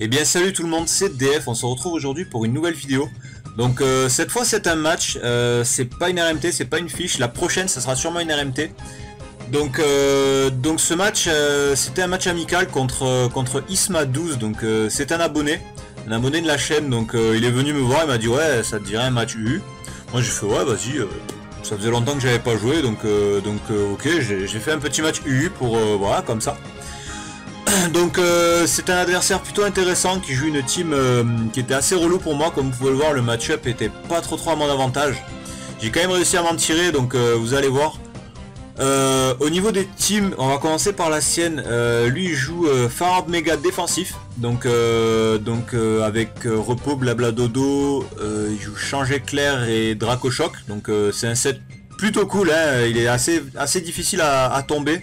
Eh bien salut tout le monde, c'est DF, on se retrouve aujourd'hui pour une nouvelle vidéo. Donc cette fois c'est un match, c'est pas une RMT, c'est pas une fiche, la prochaine ça sera sûrement une RMT. Donc ce match c'était un match amical contre Isma12, donc c'est un abonné de la chaîne, donc il est venu me voir, il m'a dit ouais ça te dirait un match UU. Moi j'ai fait ouais vas-y, ça faisait longtemps que j'avais pas joué, donc ok j'ai fait un petit match UU pour voilà comme ça. Donc c'est un adversaire plutôt intéressant qui joue une team qui était assez relou pour moi. Comme vous pouvez le voir, le match-up était pas trop à mon avantage. J'ai quand même réussi à m'en tirer, donc vous allez voir. Au niveau des teams, on va commencer par la sienne. Lui il joue Phare méga défensif, donc avec repos, blabla dodo, il joue Change éclair et Dracochoc, donc c'est un set plutôt cool, hein. Il est assez difficile à tomber.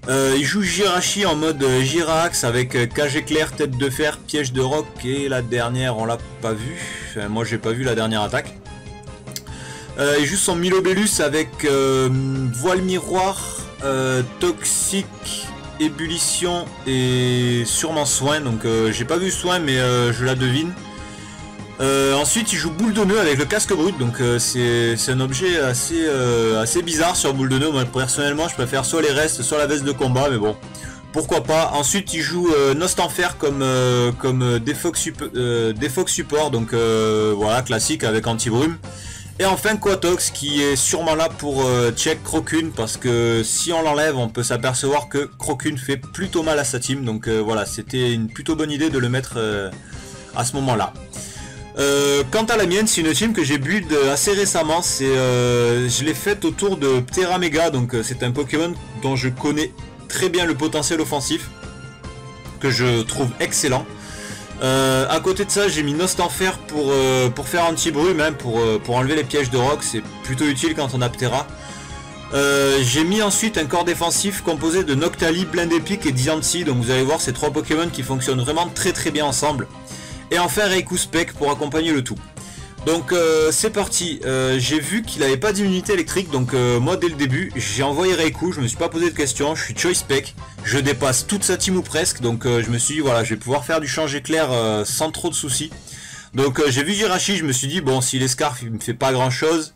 Il joue Jirachi en mode Jirax avec cage éclair, tête de fer, piège de roc, et la dernière on l'a pas vu, enfin, moi j'ai pas vu la dernière attaque. Il joue son Milobellus avec voile miroir, toxique, ébullition et sûrement soin, donc j'ai pas vu soin mais je la devine. Ensuite il joue boule de nœud avec le casque brut, donc c'est un objet assez bizarre sur boule de nœud. Moi personnellement je préfère soit les restes soit la veste de combat, mais bon pourquoi pas. Ensuite il joue Nost Enfer comme Defox support, donc voilà classique avec anti-brume. Et enfin Quatox qui est sûrement là pour check Crocune, parce que si on l'enlève on peut s'apercevoir que Crocune fait plutôt mal à sa team, donc voilà c'était une plutôt bonne idée de le mettre à ce moment là. Quant à la mienne, c'est une team que j'ai build assez récemment, je l'ai faite autour de Ptera Mega, donc c'est un Pokémon dont je connais très bien le potentiel offensif, que je trouve excellent. À côté de ça j'ai mis Nost Enfer pour faire anti-brume, hein, pour enlever les pièges de roc, c'est plutôt utile quand on a Ptera. J'ai mis ensuite un corps défensif composé de Noctali, Blind Epic et Diancie, donc vous allez voir ces trois Pokémon qui fonctionnent vraiment très bien ensemble. Et enfin Raikou Spec pour accompagner le tout. Donc c'est parti, j'ai vu qu'il n'avait pas d'immunité électrique, donc moi dès le début j'ai envoyé Raikou, je me suis pas posé de questions, je suis Choice Spec, je dépasse toute sa team ou presque, donc je me suis dit voilà je vais pouvoir faire du change éclair sans trop de soucis. Donc j'ai vu Jirachi, je me suis dit bon s'il est Scarf il me fait pas grand chose,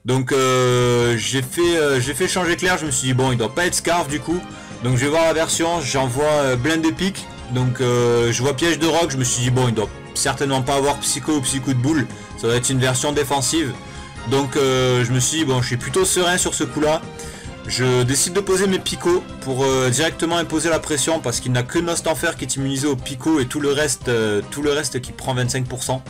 donc j'ai fait change éclair, je me suis dit bon il doit pas être Scarf du coup, donc je vais voir la version, j'envoie Blind Epic. Donc je vois piège de roc, je me suis dit bon il doit certainement pas avoir psycho ou psycho de boule, ça doit être une version défensive. Donc je me suis dit bon je suis plutôt serein sur ce coup là. Je décide de poser mes picots pour directement imposer la pression, parce qu'il n'a que Nost Enfer qui est immunisé au picot et tout le reste qui prend 25%.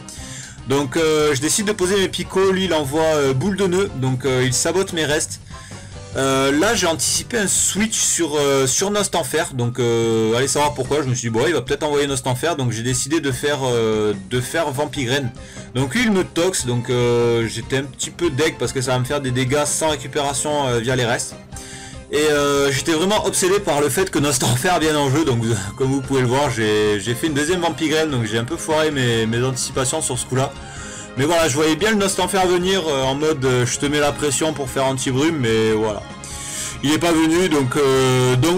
Donc je décide de poser mes picots, lui il envoie boule de nœud, donc il sabote mes restes. Là j'ai anticipé un switch sur Nost Enfer, donc allez savoir pourquoi. Je me suis dit bon il va peut-être envoyer Nost Enfer, donc j'ai décidé de faire Vampigraine. Donc lui il me tox, donc j'étais un petit peu deg parce que ça va me faire des dégâts sans récupération via les restes. Et j'étais vraiment obsédé par le fait que Nost Enfer vienne en jeu, donc comme vous pouvez le voir j'ai fait une deuxième Vampigraine, donc j'ai un peu foiré mes anticipations sur ce coup là. Mais voilà, je voyais bien le Nost Enfer venir en mode je te mets la pression pour faire anti-brume, mais voilà. Il n'est pas venu, donc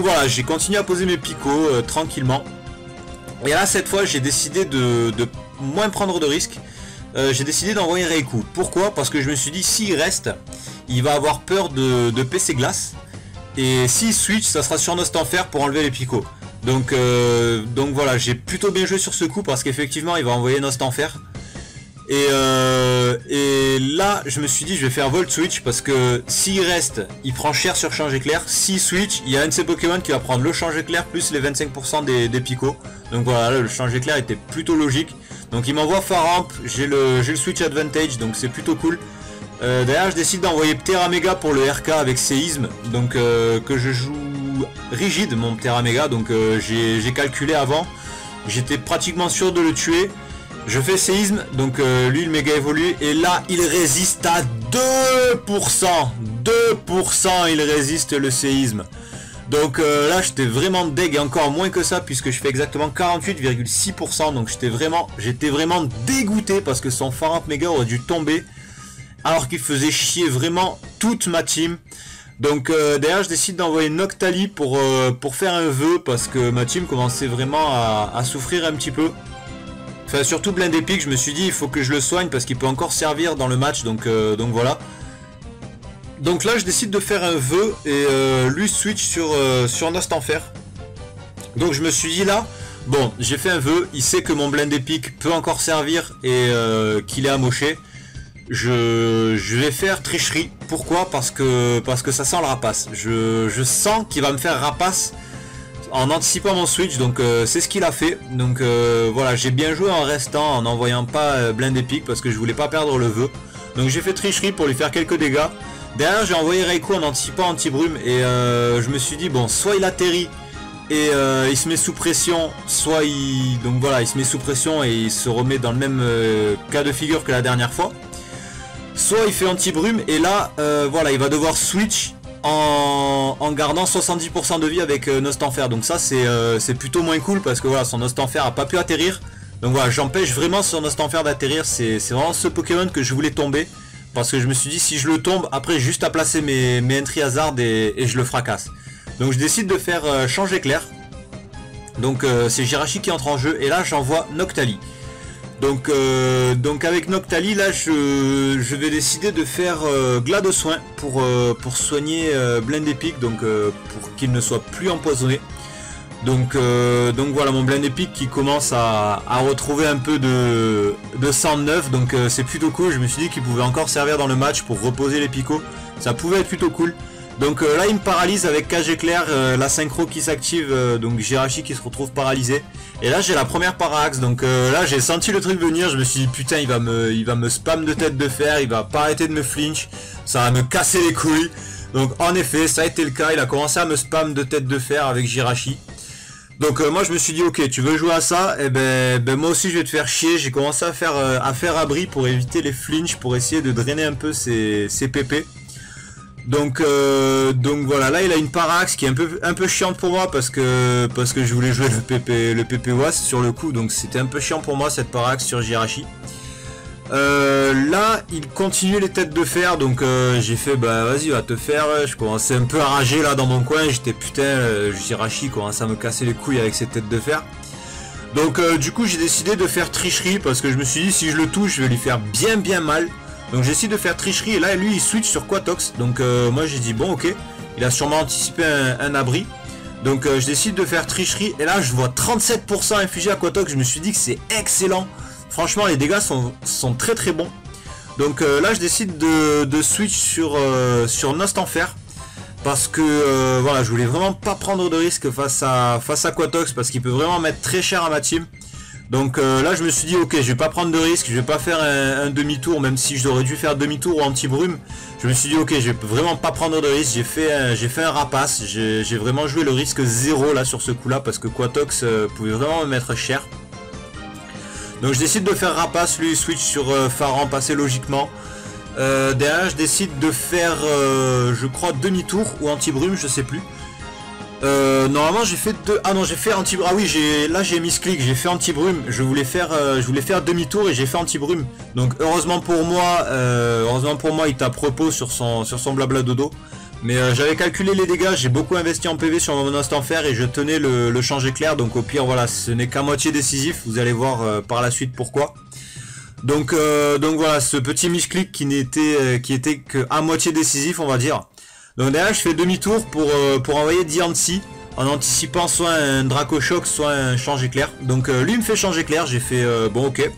voilà, j'ai continué à poser mes picots tranquillement. Et là, cette fois, j'ai décidé de moins prendre de risques. J'ai décidé d'envoyer Raikou. Pourquoi? Parce que je me suis dit, s'il reste, il va avoir peur de PC glace. Et s'il switch, ça sera sur Nost Enfer pour enlever les picots. Donc voilà, j'ai plutôt bien joué sur ce coup, parce qu'effectivement, il va envoyer Nost Enfer. Et là je me suis dit je vais faire Volt Switch, parce que s'il reste il prend cher sur change éclair, s'il switch il y a un de ses Pokémon qui va prendre le change éclair plus les 25% des picots. Donc voilà, là, le change éclair était plutôt logique. Donc il m'envoie Faramp, j'ai le switch advantage, donc c'est plutôt cool. D'ailleurs je décide d'envoyer Ptera Mega pour le RK avec séisme, donc que je joue rigide mon Ptera Mega, donc j'ai calculé avant, j'étais pratiquement sûr de le tuer. Je fais séisme, donc lui le méga évolue, et là il résiste à 2%, 2% il résiste le séisme. Donc là j'étais vraiment deg, et encore moins que ça puisque je fais exactement 48,6%, donc j'étais vraiment dégoûté parce que son Faramp méga aurait dû tomber alors qu'il faisait chier vraiment toute ma team. Donc derrière je décide d'envoyer Noctali pour faire un vœu parce que ma team commençait vraiment à souffrir un petit peu. Enfin surtout Blind Epic, je me suis dit il faut que je le soigne parce qu'il peut encore servir dans le match, donc voilà. Donc là je décide de faire un vœu et lui switch sur Nost Enfer. Donc je me suis dit là, bon j'ai fait un vœu, il sait que mon Blind Epic peut encore servir et qu'il est amoché. Je vais faire tricherie. Pourquoi? Parce que ça sent le rapace. Je sens qu'il va me faire rapace en anticipant mon switch, donc c'est ce qu'il a fait. Donc voilà, j'ai bien joué en restant, en n'envoyant pas Blind Epic parce que je voulais pas perdre le vœu. Donc j'ai fait tricherie pour lui faire quelques dégâts. Derrière j'ai envoyé Raikou en anticipant anti-brume et je me suis dit bon, soit il atterrit et il se met sous pression, soit il se met sous pression et il se remet dans le même cas de figure que la dernière fois. Soit il fait anti-brume et là voilà, il va devoir switch en gardant 70% de vie avec Nost Enfer. Donc ça c'est plutôt moins cool parce que voilà, son Nost Enfer a pas pu atterrir. Donc voilà, j'empêche vraiment son Nost Enfer d'atterrir. C'est vraiment ce Pokémon que je voulais tomber. Parce que je me suis dit si je le tombe, après juste à placer mes Entry Hazard et je le fracasse. Donc je décide de faire change éclair. Donc c'est Jirachi qui entre en jeu et là j'envoie Noctali. Donc avec Noctali là je vais décider de faire Glade au soin pour soigner Blind Epic, donc pour qu'il ne soit plus empoisonné. Donc voilà mon Blind Epic qui commence à retrouver un peu de sang neuf, donc c'est plutôt cool. Je me suis dit qu'il pouvait encore servir dans le match pour reposer les picots, ça pouvait être plutôt cool. Donc là il me paralyse avec cage éclair, la synchro qui s'active, donc Jirachi qui se retrouve paralysé. Et là j'ai la première para-axe, donc là j'ai senti le truc venir, je me suis dit putain il va me spam de tête de fer, il va pas arrêter de me flinch, ça va me casser les couilles. Donc en effet ça a été le cas, il a commencé à me spam de tête de fer avec Jirachi. Donc moi je me suis dit ok, tu veux jouer à ça, et ben moi aussi je vais te faire chier. J'ai commencé à faire abri pour éviter les flinch, pour essayer de drainer un peu ses PP. Donc voilà, là il a une parax qui est un peu chiante pour moi parce que je voulais jouer le PP WAS sur le coup, donc c'était un peu chiant pour moi cette parax sur Jirachi. Là il continue les têtes de fer, donc j'ai fait bah vas-y va te faire. Je commençais un peu à rager là dans mon coin, j'étais putain, Jirachi commence à me casser les couilles avec ses têtes de fer. Donc du coup j'ai décidé de faire tricherie parce que je me suis dit si je le touche je vais lui faire bien mal. Donc j'essaie de faire tricherie et là lui il switch sur Quatox. Donc moi j'ai dit bon ok, il a sûrement anticipé un abri. Donc je décide de faire tricherie et là je vois 37% infligé à Quatox. Je me suis dit que c'est excellent. Franchement les dégâts sont très bons. Donc là je décide de switch sur Nost Enfer. Parce que voilà, je voulais vraiment pas prendre de risque face à Quatox parce qu'il peut vraiment mettre très cher à ma team. Donc là je me suis dit ok, je vais pas prendre de risque, je vais pas faire un demi-tour, même si j'aurais dû faire demi-tour ou anti-brume. Je me suis dit ok, je vais vraiment pas prendre de risque, j'ai fait un rapace, j'ai vraiment joué le risque 0 là sur ce coup là parce que Quatox pouvait vraiment me mettre cher. Donc je décide de faire rapace, lui switch sur Pharamp assez logiquement. Derrière je décide de faire je crois demi-tour ou anti-brume, je sais plus. Normalement j'ai fait deux. Ah non, j'ai fait anti-brume. Ah oui, là j'ai mis clic, j'ai fait anti-brume. Je voulais faire demi-tour et j'ai fait anti-brume. Donc heureusement pour moi il tape repos sur son blabla dodo. Mais j'avais calculé les dégâts, j'ai beaucoup investi en PV sur mon Nost Enfer et je tenais le change éclair. Donc au pire voilà, ce n'est qu'à moitié décisif. Vous allez voir par la suite pourquoi. Donc voilà, ce petit misclick qui était qu'à moitié décisif on va dire. Donc derrière je fais demi-tour pour envoyer Diancie en anticipant soit un Draco Choc soit un change éclair. Donc lui il me fait change éclair, j'ai fait bon ok.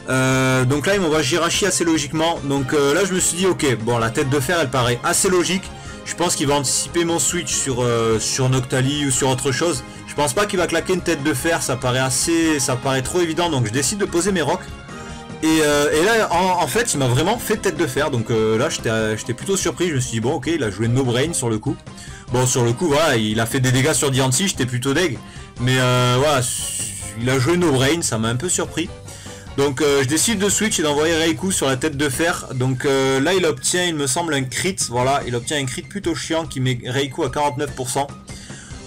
Donc là il m'envoie Jirachi assez logiquement. Donc là je me suis dit ok, bon la tête de fer elle paraît assez logique. Je pense qu'il va anticiper mon switch sur Noctali ou sur autre chose. Je pense pas qu'il va claquer une tête de fer, ça paraît trop évident, donc je décide de poser mes rocs. Et là en fait il m'a vraiment fait tête de fer, donc là j'étais plutôt surpris. Je me suis dit bon ok, il a joué no brain sur le coup. Bon sur le coup voilà, il a fait des dégâts sur Diancie, j'étais plutôt deg. Mais voilà, il a joué no brain, ça m'a un peu surpris. Donc je décide de switch et d'envoyer Raikou sur la tête de fer. Donc là il obtient il me semble un crit, voilà, il obtient un crit plutôt chiant qui met Raikou à 49%.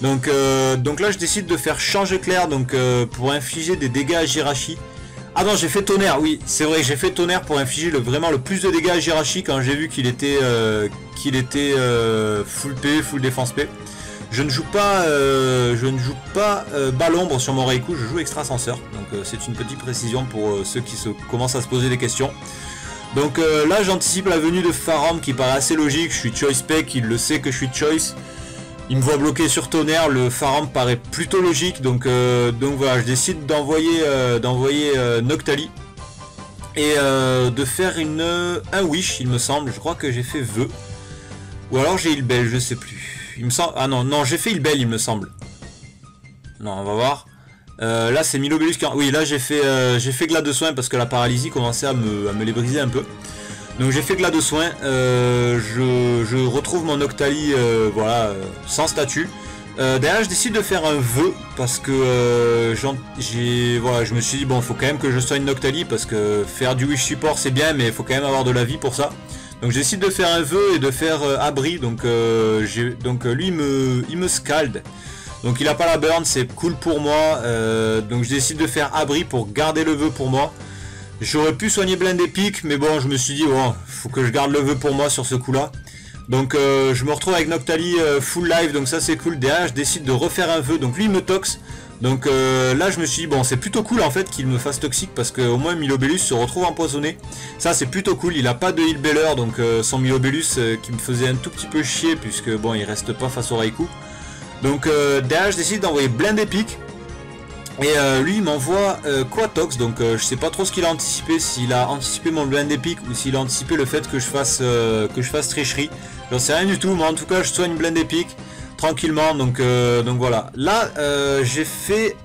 Donc là je décide de faire change éclair donc pour infliger des dégâts à Jirachi. Ah non, j'ai fait tonnerre, oui, c'est vrai, j'ai fait tonnerre pour infliger vraiment le plus de dégâts à Jirachi quand j'ai vu qu'il était, full P, full défense P. Je ne joue pas, balle ombre sur mon Raikou, je joue extrasenseur. Donc c'est une petite précision pour ceux qui commencent à se poser des questions. Donc là j'anticipe la venue de Faram qui paraît assez logique, je suis choice spec, il le sait que je suis choice. Il me voit bloqué sur tonnerre, le Faram paraît plutôt logique, donc voilà, je décide d'envoyer Noctali. Et de faire un wish il me semble, je crois que j'ai fait vœu. Ou alors j'ai Ilbel, je sais plus. Il me semble. Ah non, j'ai fait Ilbel il me semble. Non, on va voir. Là c'est Milobellus qui... Oui, là j'ai fait Glade de soin parce que la paralysie commençait à me les briser un peu. Donc j'ai fait Glade de soin. Je retrouve mon Noctali voilà, sans statut. Derrière je décide de faire un vœu parce que voilà, je me suis dit bon, faut quand même que je soigne Noctali parce que faire du wish support c'est bien, mais il faut quand même avoir de la vie pour ça. Donc je décide de faire un vœu et de faire abri. Donc lui il me scalde. Donc il a pas la burn, c'est cool pour moi. Donc je décide de faire abri pour garder le vœu pour moi. J'aurais pu soigner Blind Epic, mais bon, je me suis dit oh, faut que je garde le vœu pour moi sur ce coup là. Donc je me retrouve avec Noctali full live, donc ça c'est cool. Derrière je décide de refaire un vœu, donc lui il me toxe. Donc là je me suis dit bon, c'est plutôt cool en fait qu'il me fasse toxique parce que au moins Milobellus se retrouve empoisonné. Ça c'est plutôt cool, il a pas de heal beller, donc son Milobellus qui me faisait un tout petit peu chier puisque bon il reste pas face au Raikou. Donc derrière je décide d'envoyer Blind Epic. Et lui il m'envoie Quatox, donc je sais pas trop ce qu'il a anticipé, s'il a anticipé mon Blind Epic ou s'il a anticipé le fait que je fasse tricherie. J'en sais rien du tout, mais en tout cas je soigne Blind Epic tranquillement, donc voilà. Là j'ai fait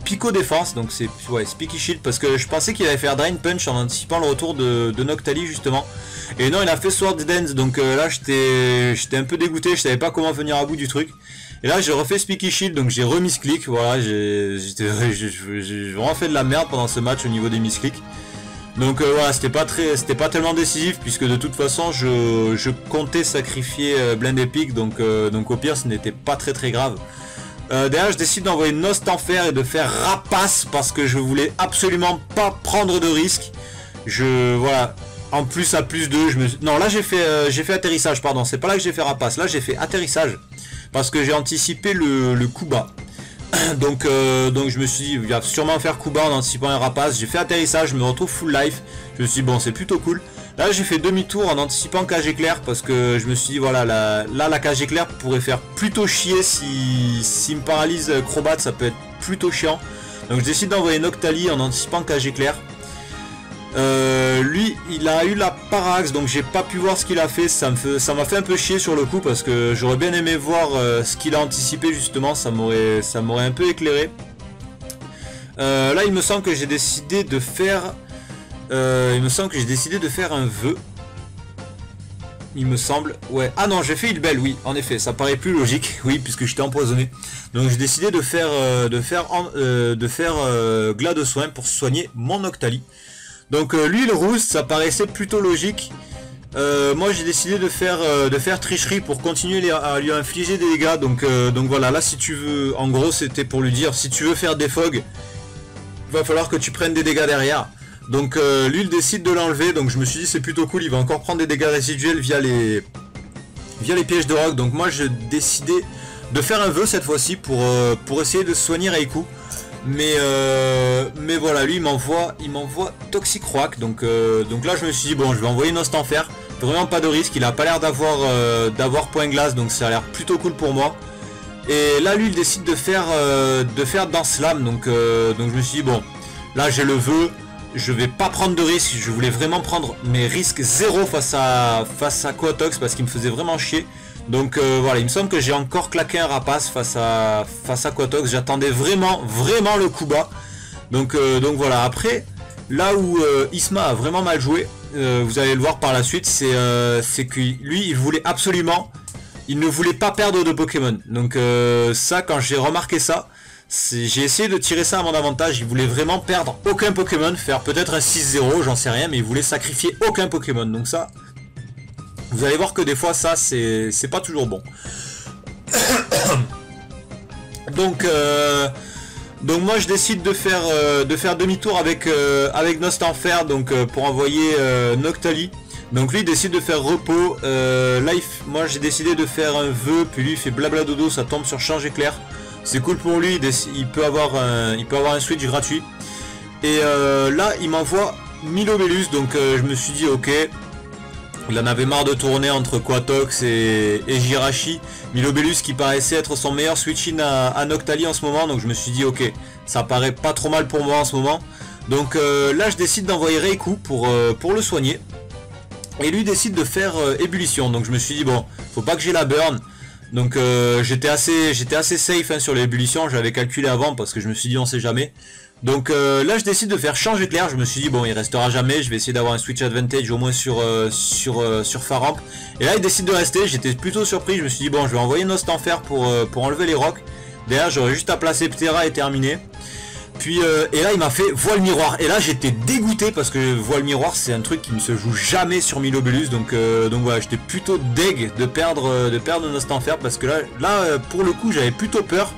Pico Défense, donc c'est ouais, Spiky Shield, parce que je pensais qu'il allait faire Drain Punch en anticipant le retour de Noctali justement. Et non, il a fait Sword Dance, donc là j'étais un peu dégoûté, je savais pas comment venir à bout du truc. Et là j'ai refait Spiky Shield, donc j'ai remisclick, voilà, j'ai vraiment fait de la merde pendant ce match au niveau des misclicks. Donc voilà, c'était pas tellement décisif puisque de toute façon je comptais sacrifier Blind Epic, donc au pire ce n'était pas très grave. Derrière je décide d'envoyer Nost Enfer et de faire Rapace parce que je voulais absolument pas prendre de risque. Voilà. En plus à plus 2, non là j'ai fait atterrissage, pardon, c'est pas là que j'ai fait Rapace, là j'ai fait atterrissage parce que j'ai anticipé le coup bas. donc je me suis dit il va sûrement faire coup bas en anticipant un Rapace, j'ai fait atterrissage, je me retrouve full life, je me suis dit bon c'est plutôt cool. Là j'ai fait demi-tour en anticipant cage éclair parce que je me suis dit voilà, la cage éclair pourrait faire plutôt chier s'il me paralyse Crobat, ça peut être plutôt chiant. Donc je décide d'envoyer Noctali en anticipant cage éclair. Lui il a eu la parax, donc j'ai pas pu voir ce qu'il a fait, ça m'a fait un peu chier sur le coup parce que j'aurais bien aimé voir ce qu'il a anticipé justement, ça m'aurait un peu éclairé. Là il me semble que j'ai décidé de faire un vœu, il me semble, ouais, ah non j'ai fait Ilbel, oui en effet ça paraît plus logique, oui puisque j'étais empoisonné, donc j'ai décidé de faire Glade de soin pour soigner mon Noctali. Donc lui le roost ça paraissait plutôt logique. Moi j'ai décidé de faire tricherie pour continuer à lui infliger des dégâts. Donc voilà, là si tu veux, en gros c'était pour lui dire si tu veux faire des fogs, va falloir que tu prennes des dégâts derrière. Donc lui il décide de l'enlever, donc je me suis dit c'est plutôt cool, il va encore prendre des dégâts résiduels via les pièges de rock. Donc moi j'ai décidé de faire un vœu cette fois-ci pour essayer de soigner Raikou. Mais voilà, lui il m'envoie Toxic Rock, donc là je me suis dit bon je vais envoyer Nost Enfer, vraiment pas de risque, il a pas l'air d'avoir point glace, donc ça a l'air plutôt cool pour moi. Et là lui il décide de faire Danse Lame, donc je me suis dit bon là j'ai le vœu, je vais pas prendre de risque, je voulais vraiment prendre mes risques zéro face à Quatox parce qu'il me faisait vraiment chier. Donc voilà, il me semble que j'ai encore claqué un Rapace face à Quatox, j'attendais vraiment le coup bas. Donc voilà, après, là où Isma a vraiment mal joué, vous allez le voir par la suite, c'est que lui, il ne voulait pas perdre de Pokémon. Donc ça, quand j'ai remarqué ça, j'ai essayé de tirer ça à mon avantage, il voulait vraiment perdre aucun Pokémon, faire peut-être un 6-0, j'en sais rien, mais il voulait sacrifier aucun Pokémon, donc ça... Vous allez voir que des fois ça c'est pas toujours bon. Donc Donc moi je décide de faire demi-tour avec Nostanfer, donc pour envoyer Noctali. Donc lui il décide de faire repos. Moi j'ai décidé de faire un vœu, puis lui il fait blabla dodo, ça tombe sur change éclair. C'est cool pour lui, il peut avoir un switch gratuit. Et là il m'envoie Milobellus, donc je me suis dit ok. Il en avait marre de tourner entre Quatox et Jirachi. Milobellus qui paraissait être son meilleur switch-in à Noctali en ce moment. Donc je me suis dit ok, ça paraît pas trop mal pour moi en ce moment. Donc là je décide d'envoyer Reiku pour le soigner. Et lui décide de faire ébullition. Donc je me suis dit bon, faut pas que j'ai la burn. Donc j'étais assez safe hein, sur l'ébullition. J'avais calculé avant parce que je me suis dit on sait jamais. Donc là je décide de faire change éclair. Je me suis dit bon il restera jamais. Je vais essayer d'avoir un switch advantage au moins sur Faramp. Et là il décide de rester. J'étais plutôt surpris. Je me suis dit bon je vais envoyer Nostanfer pour enlever les rocs. Derrière j'aurais juste à placer Ptera et terminer. Puis et là il m'a fait voile miroir. Et là j'étais dégoûté parce que voile miroir c'est un truc qui ne se joue jamais sur Milobellus. Donc voilà j'étais plutôt deg de perdre Nostanfer. Parce que là pour le coup j'avais plutôt peur.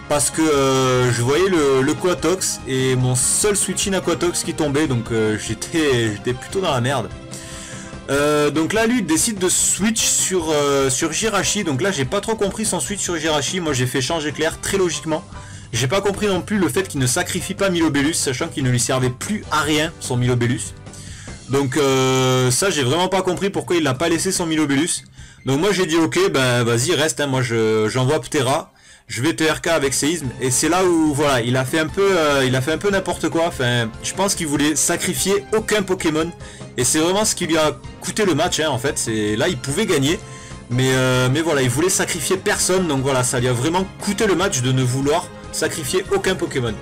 Parce que je voyais le Quatox et mon seul switch-in à Quatox qui tombait, donc j'étais plutôt dans la merde. Donc là lui décide de switch sur Jirachi, donc là j'ai pas trop compris son switch sur Jirachi, moi j'ai fait change éclair très logiquement. J'ai pas compris non plus le fait qu'il ne sacrifie pas Milobellus, sachant qu'il ne lui servait plus à rien son Milobellus. Donc ça j'ai vraiment pas compris pourquoi il n'a pas laissé son Milobellus. Donc moi j'ai dit ok ben vas-y reste, hein, moi j'envoie Ptera. Je vais TRK avec séisme et c'est là où voilà il a fait un peu n'importe quoi. Enfin je pense qu'il voulait sacrifier aucun Pokémon et c'est vraiment ce qui lui a coûté le match hein, en fait. C'est là il pouvait gagner mais voilà il voulait sacrifier personne, donc voilà ça lui a vraiment coûté le match de ne vouloir sacrifier aucun Pokémon.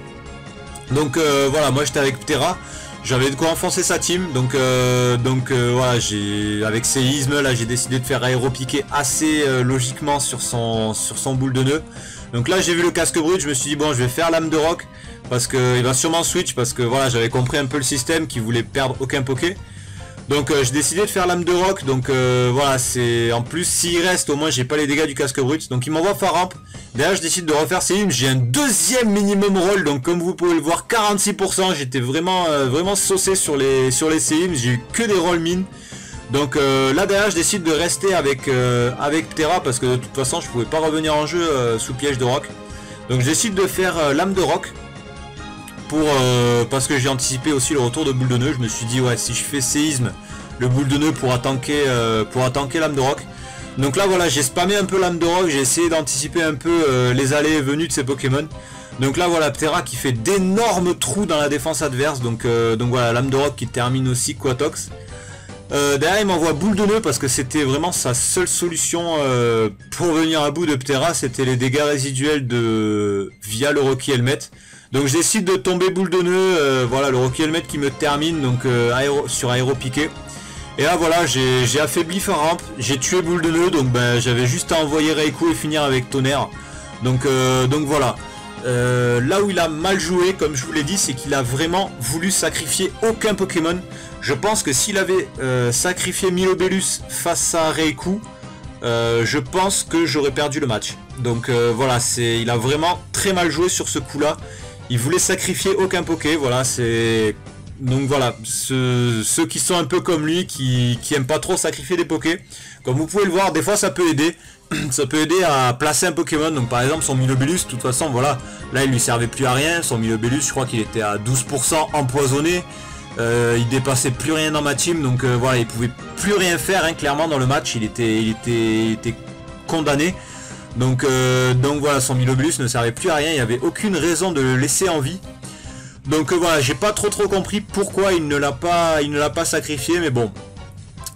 Donc voilà moi j'étais avec Ptera, j'avais de quoi enfoncer sa team, donc voilà avec séisme là j'ai décidé de faire aéropiquer assez logiquement sur son boule de nœud. Donc là j'ai vu le casque brut, je me suis dit bon je vais faire lame de roc parce qu'il va sûrement switch parce que voilà j'avais compris un peu le système qui voulait perdre aucun Poké. Donc j'ai décidé de faire lame de roc, donc voilà c'est en plus s'il reste au moins j'ai pas les dégâts du casque brut. Donc il m'envoie Faramp, derrière je décide de refaire séisme, j'ai un deuxième minimum roll, donc comme vous pouvez le voir 46%, j'étais vraiment saucé sur les séismes, j'ai eu que des roll mines. Donc là derrière je décide de rester avec Ptera parce que de toute façon je pouvais pas revenir en jeu sous piège de roc. Donc je décide de faire lame de roc parce que j'ai anticipé aussi le retour de boule de nœud. Je me suis dit ouais si je fais séisme le boule de nœud pourra tanker lame de roc. Donc là voilà j'ai spammé un peu lame de roc, j'ai essayé d'anticiper un peu les allées et venues de ces Pokémon. Donc là voilà Ptera qui fait d'énormes trous dans la défense adverse, donc voilà lame de roc qui termine aussi Quatox. Derrière il m'envoie boule de nœud parce que c'était vraiment sa seule solution pour venir à bout de Ptera, c'était les dégâts résiduels via le Rocky Helmet. Donc je décide de tomber boule de nœud, voilà le Rocky Helmet qui me termine donc sur aéro piqué. Et là voilà j'ai affaibli Faramp, j'ai tué boule de nœud, donc ben, j'avais juste à envoyer Reiku et finir avec tonnerre. Donc voilà. Là où il a mal joué, comme je vous l'ai dit, c'est qu'il a vraiment voulu sacrifier aucun Pokémon. Je pense que s'il avait sacrifié Milobellus face à Reiku, je pense que j'aurais perdu le match. Donc voilà, il a vraiment très mal joué sur ce coup là. Il voulait sacrifier aucun Poké, voilà, c'est... Donc voilà, ceux qui sont un peu comme lui, qui aiment pas trop sacrifier des Poké, comme vous pouvez le voir, des fois ça peut aider. Ça peut aider à placer un Pokémon. Donc par exemple son Milobellus, de toute façon voilà, là il lui servait plus à rien. Son Milobellus je crois qu'il était à 12% empoisonné, il dépassait plus rien dans ma team. Donc voilà, il pouvait plus rien faire hein, clairement dans le match, il était condamné. Donc voilà, son Milobellus ne servait plus à rien, il n'y avait aucune raison de le laisser en vie. Donc voilà, j'ai pas trop compris pourquoi il ne l'a pas sacrifié, mais bon.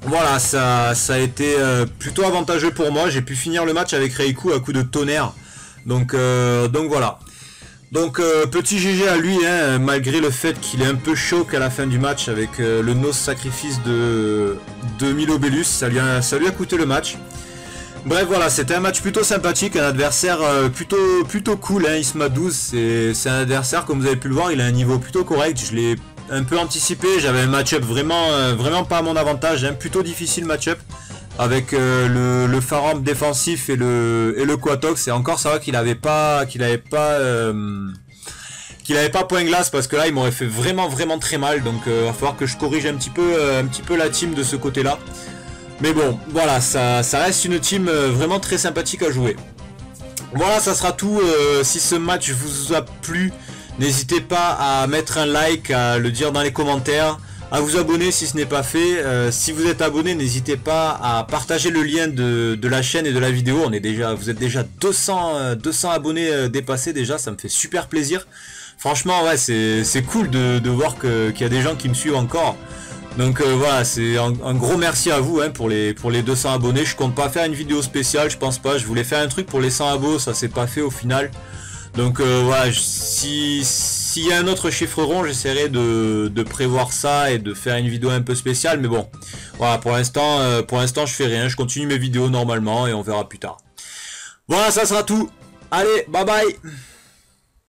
Voilà, ça a été plutôt avantageux pour moi. J'ai pu finir le match avec Reiku à coup de tonnerre. Donc voilà. Donc petit GG à lui, hein, malgré le fait qu'il est un peu choc à la fin du match avec le no sacrifice de Milobellus. Ça lui a coûté le match. Bref voilà, c'était un match plutôt sympathique, un adversaire plutôt cool, hein, Isma 12. C'est un adversaire, comme vous avez pu le voir, il a un niveau plutôt correct. Je l'ai un peu anticipé, j'avais un match-up vraiment pas à mon avantage, hein, plutôt difficile match-up avec le Faramp défensif et le Quatox. Et encore ça va qu'il avait pas qu'il avait pas point glace, parce que là il m'aurait fait vraiment très mal. Donc va falloir que je corrige un petit peu la team de ce côté là. Mais bon, voilà, ça reste une team vraiment très sympathique à jouer. Voilà, ça sera tout. Si ce match vous a plu, n'hésitez pas à mettre un like, à le dire dans les commentaires, à vous abonner si ce n'est pas fait. Si vous êtes abonné, n'hésitez pas à partager le lien de la chaîne et de la vidéo. Vous êtes déjà 200 abonnés dépassés déjà, ça me fait super plaisir. Franchement, ouais, c'est cool de voir qu'il y a des gens qui me suivent encore. Donc voilà, c'est un gros merci à vous, hein, pour les 200 abonnés. Je compte pas faire une vidéo spéciale, je pense pas. Je voulais faire un truc pour les 100 abos, ça s'est pas fait au final. Donc voilà, s'il y a un autre chiffre rond, j'essaierai de prévoir ça et de faire une vidéo un peu spéciale. Mais bon, voilà, pour l'instant je fais rien, je continue mes vidéos normalement et on verra plus tard. Voilà, ça sera tout. Allez, bye bye.